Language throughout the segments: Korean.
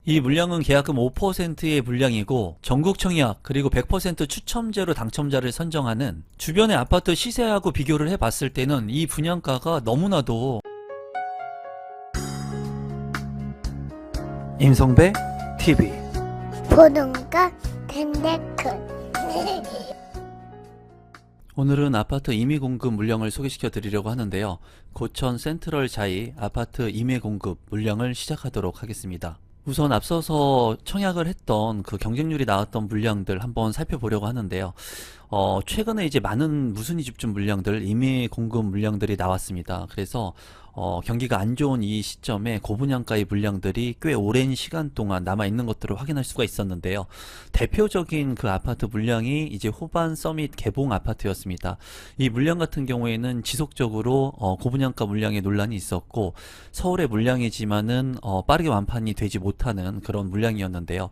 이 물량은 계약금 5%의 물량이고 전국 청약 그리고 100% 추첨제로 당첨자를 선정하는, 주변의 아파트 시세하고 비교를 해봤을 때는 이 분양가가 너무나도 임성배 TV 보동과 덴데크 오늘은 아파트 임의 공급 물량을 소개시켜 드리려고 하는데요. 고천 센트럴 자이 아파트 임의 공급 물량을 시작하도록 하겠습니다. 우선 앞서서 청약을 했던 그 경쟁률이 나왔던 물량들 한번 살펴보려고 하는데요. 최근에 이제 많은 무순위 집중 물량들, 임의 공급 물량들이 나왔습니다. 그래서 경기가 안 좋은 이 시점에 고분양가의 물량들이 꽤 오랜 시간 동안 남아있는 것들을 확인할 수가 있었는데요. 대표적인 그 아파트 물량이 이제 호반 서밋 개봉 아파트였습니다. 이 물량 같은 경우에는 지속적으로 고분양가 물량에 논란이 있었고, 서울의 물량이지만은 빠르게 완판이 되지 못하는 그런 물량이었는데요.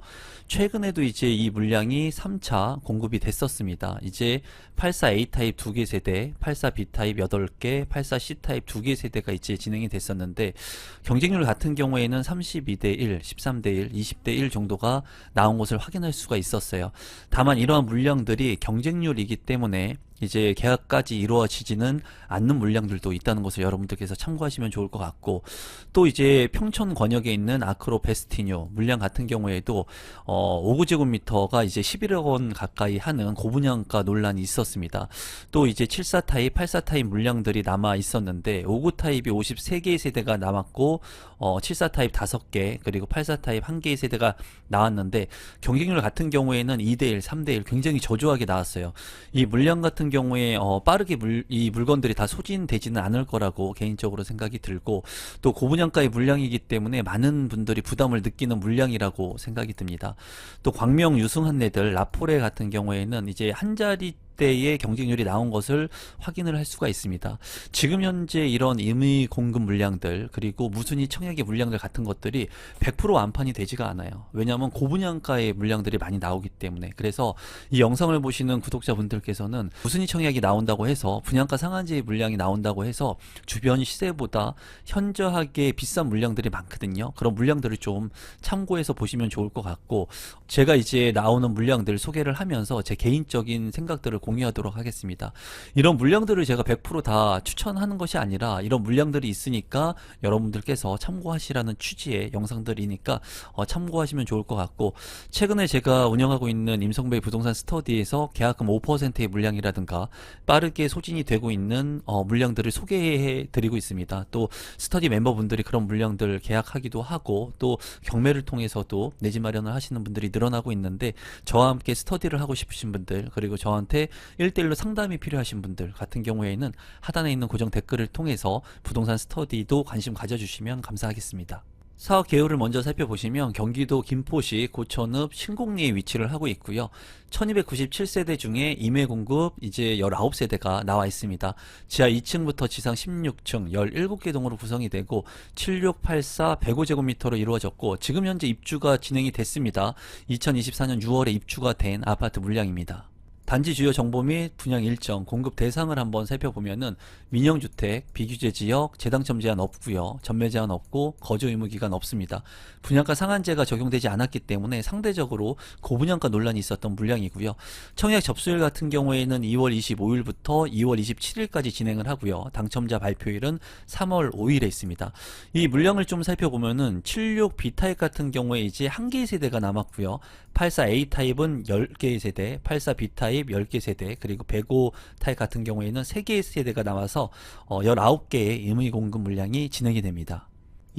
최근에도 이제 이 물량이 3차 공급이 됐었습니다. 이제 84A 타입 2개 세대, 84B 타입 8개, 84C 타입 2개 세대가 이제 진행이 됐었는데, 경쟁률 같은 경우에는 32대1, 13대1, 20대1 정도가 나온 것을 확인할 수가 있었어요. 다만 이러한 물량들이 경쟁률이기 때문에 이제 계약까지 이루어지지는 않는 물량들도 있다는 것을 여러분들께서 참고하시면 좋을 것 같고, 또 이제 평촌 권역에 있는 아크로 베스티뉴 물량 같은 경우에도 5구제곱미터가 이제 11억 원 가까이 하는 고분양가 논란이 있었습니다. 또 이제 74 타입, 84 타입 물량들이 남아 있었는데 59 타입이 53개의 세대가 남았고 74 타입 5개 그리고 84 타입 1개의 세대가 나왔는데, 경쟁률 같은 경우에는 2대1, 3대1 굉장히 저조하게 나왔어요. 이 물량 같은 경우에 빠르게 이 물건들이 다 소진되지는 않을 거라고 개인적으로 생각이 들고, 또 고분양가의 물량이기 때문에 많은 분들이 부담을 느끼는 물량이라고 생각이 듭니다. 또 광명 유승한내들 라포레 같은 경우에는 이제 한 자리 대의 경쟁률이 나온 것을 확인을 할 수가 있습니다. 지금 현재 이런 임의 공급 물량들 그리고 무순위 청약의 물량들 같은 것들이 100% 완판이 되지가 않아요. 왜냐하면 고분양가의 물량들이 많이 나오기 때문에. 그래서 이 영상을 보시는 구독자분들께서는 무순위 청약이 나온다고 해서, 분양가 상한제 물량이 나온다고 해서 주변 시세보다 현저하게 비싼 물량들이 많거든요. 그런 물량들을 좀 참고해서 보시면 좋을 것 같고, 제가 이제 나오는 물량들 소개를 하면서 제 개인적인 생각들을 공유하도록 하겠습니다. 이런 물량들을 제가 100%다 추천하는 것이 아니라, 이런 물량들이 있으니까 여러분들께서 참고하시라는 취지의 영상들이니까 참고하시면 좋을 것 같고, 최근에 제가 운영하고 있는 임성배 부동산 스터디에서 계약금 5%의 물량이라든가 빠르게 소진이 되고 있는 물량들을 소개해 드리고 있습니다. 또 스터디 멤버분들이 그런 물량들 계약하기도 하고, 또 경매를 통해서도 내 집 마련을 하시는 분들이 늘어나고 있는데, 저와 함께 스터디를 하고 싶으신 분들, 그리고 저한테 1대1로 상담이 필요하신 분들 같은 경우에는 하단에 있는 고정 댓글을 통해서 부동산 스터디도 관심 가져주시면 감사하겠습니다. 사업 개요를 먼저 살펴보시면 경기도 김포시 고천읍 신곡리에 위치를 하고 있고요. 1297세대 중에 임의 공급 이제 19세대가 나와 있습니다. 지하 2층부터 지상 16층 17개 동으로 구성이 되고 7684 105제곱미터로 이루어졌고, 지금 현재 입주가 진행이 됐습니다. 2024년 6월에 입주가 된 아파트 물량입니다. 단지 주요 정보 및 분양 일정, 공급 대상을 한번 살펴보면은 민영주택, 비규제 지역, 재당첨 제한 없고요. 전매 제한 없고 거주 의무 기간 없습니다. 분양가 상한제가 적용되지 않았기 때문에 상대적으로 고분양가 논란이 있었던 물량이고요. 청약 접수일 같은 경우에는 2월 25일부터 2월 27일까지 진행을 하고요. 당첨자 발표일은 3월 5일에 있습니다. 이 물량을 좀 살펴보면은 76B 타입 같은 경우에 이제 1개의 세대가 남았고요. 84A 타입은 10개의 세대, 84B 타입 10개 세대, 그리고 105 타입 같은 경우에는 3개의 세대가 나와서 19개의 임의 공급 물량이 진행이 됩니다.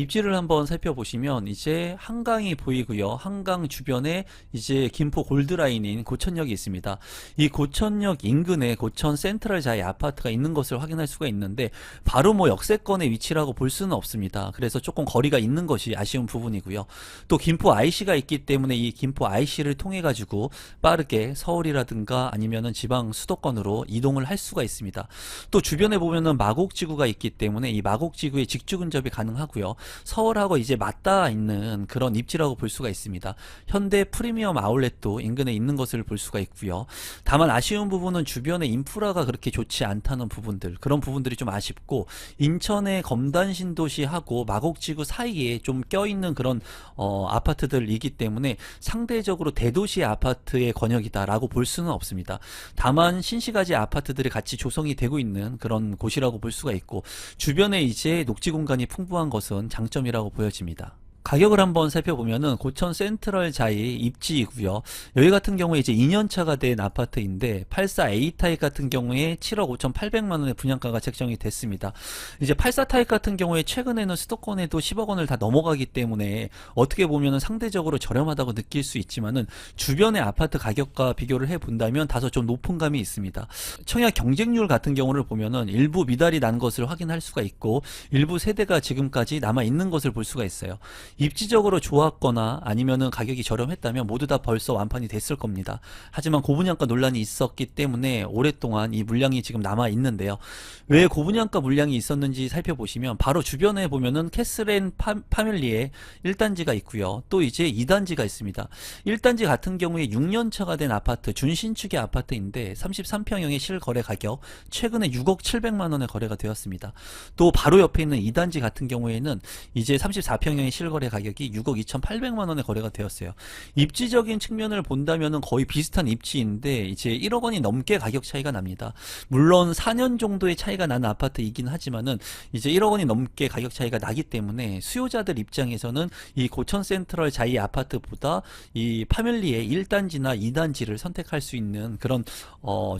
입지를 한번 살펴보시면 이제 한강이 보이고요. 한강 주변에 이제 김포 골드라인인 고천역이 있습니다. 이 고천역 인근에 고천 센트럴 자이 아파트가 있는 것을 확인할 수가 있는데, 바로 뭐 역세권의 위치라고 볼 수는 없습니다. 그래서 조금 거리가 있는 것이 아쉬운 부분이고요. 또 김포 IC가 있기 때문에 이 김포 IC를 통해 가지고 빠르게 서울이라든가 아니면은 지방 수도권으로 이동을 할 수가 있습니다. 또 주변에 보면은 마곡지구가 있기 때문에 이 마곡지구에 직주 근접이 가능하고요. 서울하고 이제 맞닿아 있는 그런 입지라고 볼 수가 있습니다. 현대 프리미엄 아울렛도 인근에 있는 것을 볼 수가 있고요. 다만 아쉬운 부분은 주변에 인프라가 그렇게 좋지 않다는 부분들, 그런 부분들이 좀 아쉽고, 인천의 검단 신도시하고 마곡지구 사이에 좀 껴있는 그런 아파트들이기 때문에 상대적으로 대도시 아파트의 권역이다라고 볼 수는 없습니다. 다만 신시가지 아파트들이 같이 조성이 되고 있는 그런 곳이라고 볼 수가 있고, 주변에 이제 녹지 공간이 풍부한 것은 장점이라고 보여집니다. 가격을 한번 살펴보면은 고천 센트럴 자이 입지이고요. 여기 같은 경우에 이제 2년차가 된 아파트인데 84A 타입 같은 경우에 7억 5,800만 원의 분양가가 책정이 됐습니다. 이제 84 타입 같은 경우에 최근에는 수도권에도 10억 원을 다 넘어가기 때문에 어떻게 보면은 상대적으로 저렴하다고 느낄 수 있지만은 주변의 아파트 가격과 비교를 해 본다면 다소 좀 높은 감이 있습니다. 청약 경쟁률 같은 경우를 보면은 일부 미달이 난 것을 확인할 수가 있고, 일부 세대가 지금까지 남아 있는 것을 볼 수가 있어요. 입지적으로 좋았거나 아니면은 가격이 저렴했다면 모두 다 벌써 완판이 됐을 겁니다. 하지만 고분양가 논란이 있었기 때문에 오랫동안 이 물량이 지금 남아 있는데요. 왜 고분양가 물량이 있었는지 살펴보시면 바로 주변에 보면은 캐슬앤 파밀리의 1단지가 있고요. 또 이제 2단지가 있습니다. 1단지 같은 경우에 6년차가 된 아파트, 준신축의 아파트인데 33평형의 실거래 가격 최근에 6억 700만 원에 거래가 되었습니다. 또 바로 옆에 있는 2단지 같은 경우에는 이제 34평형의 실거래 가격이 6억 2,800만 원에 거래가 되었어요. 입지적인 측면을 본다면은 거의 비슷한 입지인데 이제 1억 원이 넘게 가격 차이가 납니다. 물론 4년 정도의 차이가 나는 아파트이긴 하지만은 이제 1억 원이 넘게 가격 차이가 나기 때문에 수요자들 입장에서는 이 고천 센트럴 자이 아파트보다 이 파밀리의 1단지나 2단지를 선택할 수 있는 그런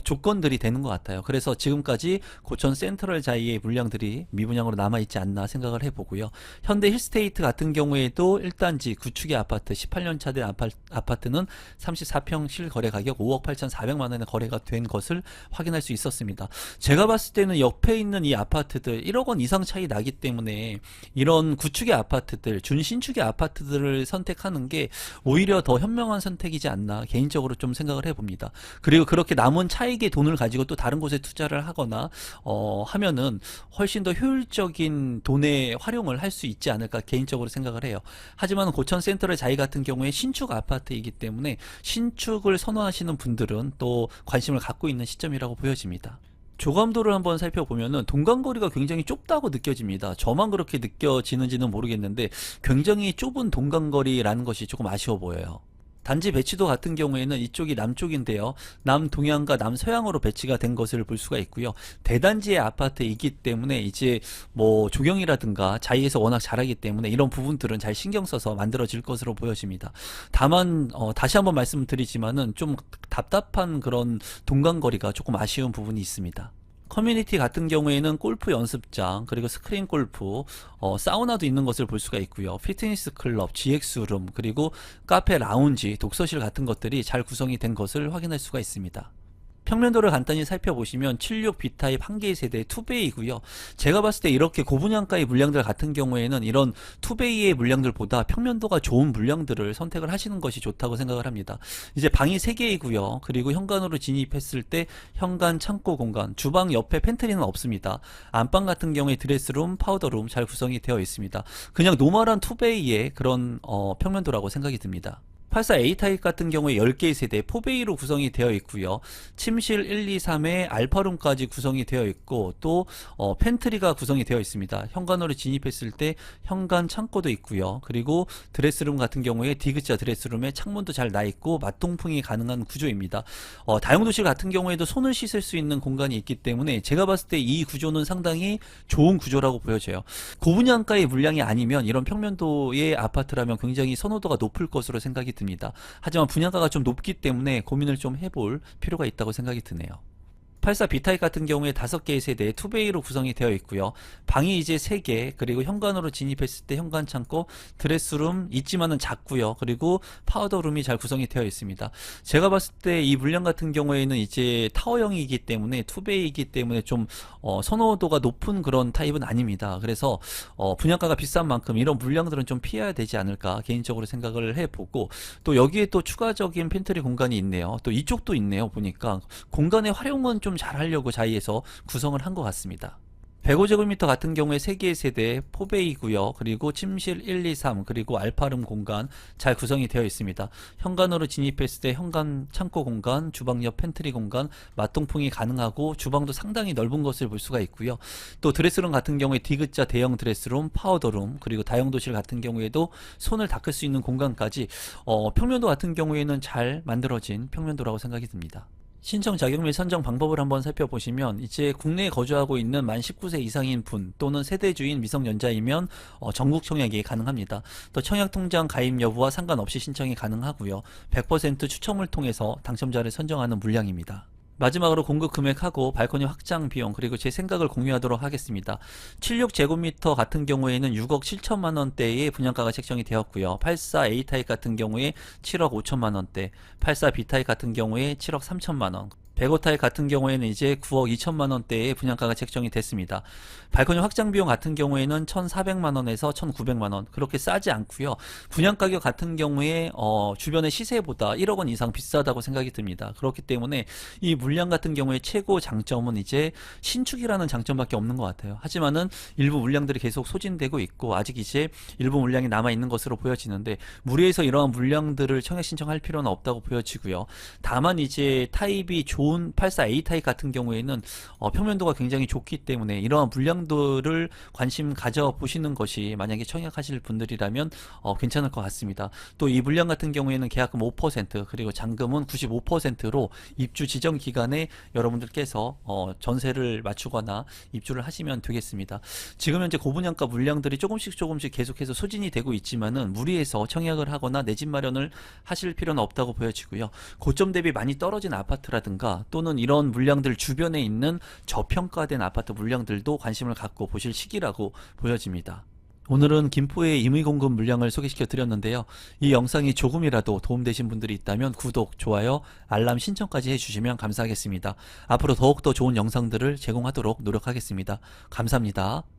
조건들이 되는 것 같아요. 그래서 지금까지 고천 센트럴 자이의 물량들이 미분양으로 남아있지 않나 생각을 해보고요. 현대 힐스테이트 같은 경우에도 1단지 구축의 아파트 18년차 된 아파트는 34평 실거래 가격 5억 8,400만 원에 거래가 된 것을 확인할 수 있었습니다. 제가 봤을 때는 옆에 있는 이 아파트들 1억 원 이상 차이 나기 때문에 이런 구축의 아파트들, 준신축의 아파트들을 선택하는 게 오히려 더 현명한 선택이지 않나 개인적으로 좀 생각을 해봅니다. 그리고 그렇게 남은 차익의 돈을 가지고 또 다른 곳에 투자를 하거나 하면은 훨씬 더 효율적인 돈의 활용을 할 수 있지 않을까 개인적으로 생각을 해요. 하지만 고천 센트럴 자이 같은 경우에 신축 아파트이기 때문에 신축을 선호하시는 분들은 또 관심을 갖고 있는 시점이라고 보여집니다. 조감도를 한번 살펴보면은 동간거리가 굉장히 좁다고 느껴집니다. 저만 그렇게 느껴지는지는 모르겠는데 굉장히 좁은 동간거리라는 것이 조금 아쉬워 보여요. 단지 배치도 같은 경우에는 이쪽이 남쪽인데요. 남동향과 남서향으로 배치가 된 것을 볼 수가 있고요. 대단지의 아파트이기 때문에 이제 뭐 조경이라든가 자이에서 워낙 잘하기 때문에 이런 부분들은 잘 신경 써서 만들어질 것으로 보여집니다. 다만 다시 한번 말씀드리지만은 좀 답답한 그런 동간거리가 조금 아쉬운 부분이 있습니다. 커뮤니티 같은 경우에는 골프 연습장, 그리고 스크린 골프, 사우나도 있는 것을 볼 수가 있고요. 피트니스 클럽, GX룸, 그리고 카페, 라운지, 독서실 같은 것들이 잘 구성이 된 것을 확인할 수가 있습니다. 평면도를 간단히 살펴보시면 76 B타입 한 개의 세대 투베이고요. 제가 봤을 때 이렇게 고분양가의 물량들 같은 경우에는 이런 투베이의 물량들보다 평면도가 좋은 물량들을 선택을 하시는 것이 좋다고 생각을 합니다. 이제 방이 3개이고요. 그리고 현관으로 진입했을 때 현관 창고 공간, 주방 옆에 팬트리는 없습니다. 안방 같은 경우에 드레스룸, 파우더룸 잘 구성이 되어 있습니다. 그냥 노멀한 투베이의 그런 평면도라고 생각이 듭니다. 84A 타입 같은 경우에 10개의 세대 4베이로 구성이 되어 있고요. 침실 1, 2, 3에 알파룸까지 구성이 되어 있고 또 팬트리가 구성이 되어 있습니다. 현관으로 진입했을 때 현관 창고도 있고요. 그리고 드레스룸 같은 경우에 D자 드레스룸에 창문도 잘 나 있고 맞통풍이 가능한 구조입니다. 다용도실 같은 경우에도 손을 씻을 수 있는 공간이 있기 때문에 제가 봤을 때 이 구조는 상당히 좋은 구조라고 보여져요. 고분양가의 물량이 아니면 이런 평면도의 아파트라면 굉장히 선호도가 높을 것으로 생각이 듭니다. 하지만 분양가가 좀 높기 때문에 고민을 좀 해볼 필요가 있다고 생각이 드네요. 84 B타입 같은 경우에 5개의 세대 2베이로 구성이 되어 있고요. 방이 이제 3개, 그리고 현관으로 진입했을 때 현관 창고, 드레스룸 있지만은 작고요. 그리고 파우더룸이 잘 구성이 되어 있습니다. 제가 봤을 때 이 물량 같은 경우에는 이제 타워형이기 때문에 2베이이기 때문에 좀 선호도가 높은 그런 타입은 아닙니다. 그래서 분양가가 비싼 만큼 이런 물량들은 좀 피해야 되지 않을까 개인적으로 생각을 해보고, 또 여기에 또 추가적인 팬트리 공간이 있네요. 또 이쪽도 있네요. 보니까 공간의 활용은 좀 잘 하려고 자이에서 구성을 한 것 같습니다. 105제곱미터 같은 경우에 3개의 세대 포베이고요. 그리고 침실 1, 2, 3 그리고 알파룸 공간 잘 구성이 되어 있습니다. 현관으로 진입했을 때 현관 창고 공간, 주방 옆 팬트리 공간, 맞동풍이 가능하고 주방도 상당히 넓은 것을 볼 수가 있고요. 또 드레스룸 같은 경우에 디귿자 대형 드레스룸, 파우더룸 그리고 다용도실 같은 경우에도 손을 닦을 수 있는 공간까지 평면도 같은 경우에는 잘 만들어진 평면도라고 생각이 듭니다. 신청 자격 및 선정 방법을 한번 살펴보시면 이제 국내에 거주하고 있는 만 19세 이상인 분 또는 세대주인 미성년자이면 전국 청약이 가능합니다. 또 청약통장 가입 여부와 상관없이 신청이 가능하고요. 100% 추첨을 통해서 당첨자를 선정하는 물량입니다. 마지막으로 공급 금액하고 발코니 확장 비용 그리고 제 생각을 공유하도록 하겠습니다. 76제곱미터 같은 경우에는 6억 7천만 원대의 분양가가 책정이 되었고요. 84A 타입 같은 경우에 7억 5천만 원대, 84B 타입 같은 경우에 7억 3천만 원, 105 타입 같은 경우에는 이제 9억 2천만 원대의 분양가가 책정이 됐습니다. 발코니 확장 비용 같은 경우에는 1,400만 원에서 1,900만 원 그렇게 싸지 않고요. 분양 가격 같은 경우에 주변의 시세보다 1억 원 이상 비싸다고 생각이 듭니다. 그렇기 때문에 이 물량 같은 경우에 최고 장점은 이제 신축이라는 장점밖에 없는 것 같아요. 하지만은 일부 물량들이 계속 소진되고 있고 아직 이제 일부 물량이 남아 있는 것으로 보여지는데 무리해서 이러한 물량들을 청약 신청할 필요는 없다고 보여지고요. 다만 이제 타입이 좋은 84A 타입 같은 경우에는 평면도가 굉장히 좋기 때문에 이러한 물량들을 관심 가져보시는 것이 만약에 청약하실 분들이라면 괜찮을 것 같습니다. 또 이 물량 같은 경우에는 계약금 5% 그리고 잔금은 95%로 입주 지정 기간에 여러분들께서 전세를 맞추거나 입주를 하시면 되겠습니다. 지금 현재 고분양가 물량들이 조금씩 계속해서 소진이 되고 있지만은 무리해서 청약을 하거나 내 집 마련을 하실 필요는 없다고 보여지고요. 고점 대비 많이 떨어진 아파트라든가 또는 이런 물량들 주변에 있는 저평가된 아파트 물량들도 관심을 갖고 보실 시기라고 보여집니다. 오늘은 김포의 임의공급 물량을 소개시켜 드렸는데요. 이 영상이 조금이라도 도움되신 분들이 있다면 구독, 좋아요, 알람 신청까지 해주시면 감사하겠습니다. 앞으로 더욱더 좋은 영상들을 제공하도록 노력하겠습니다. 감사합니다.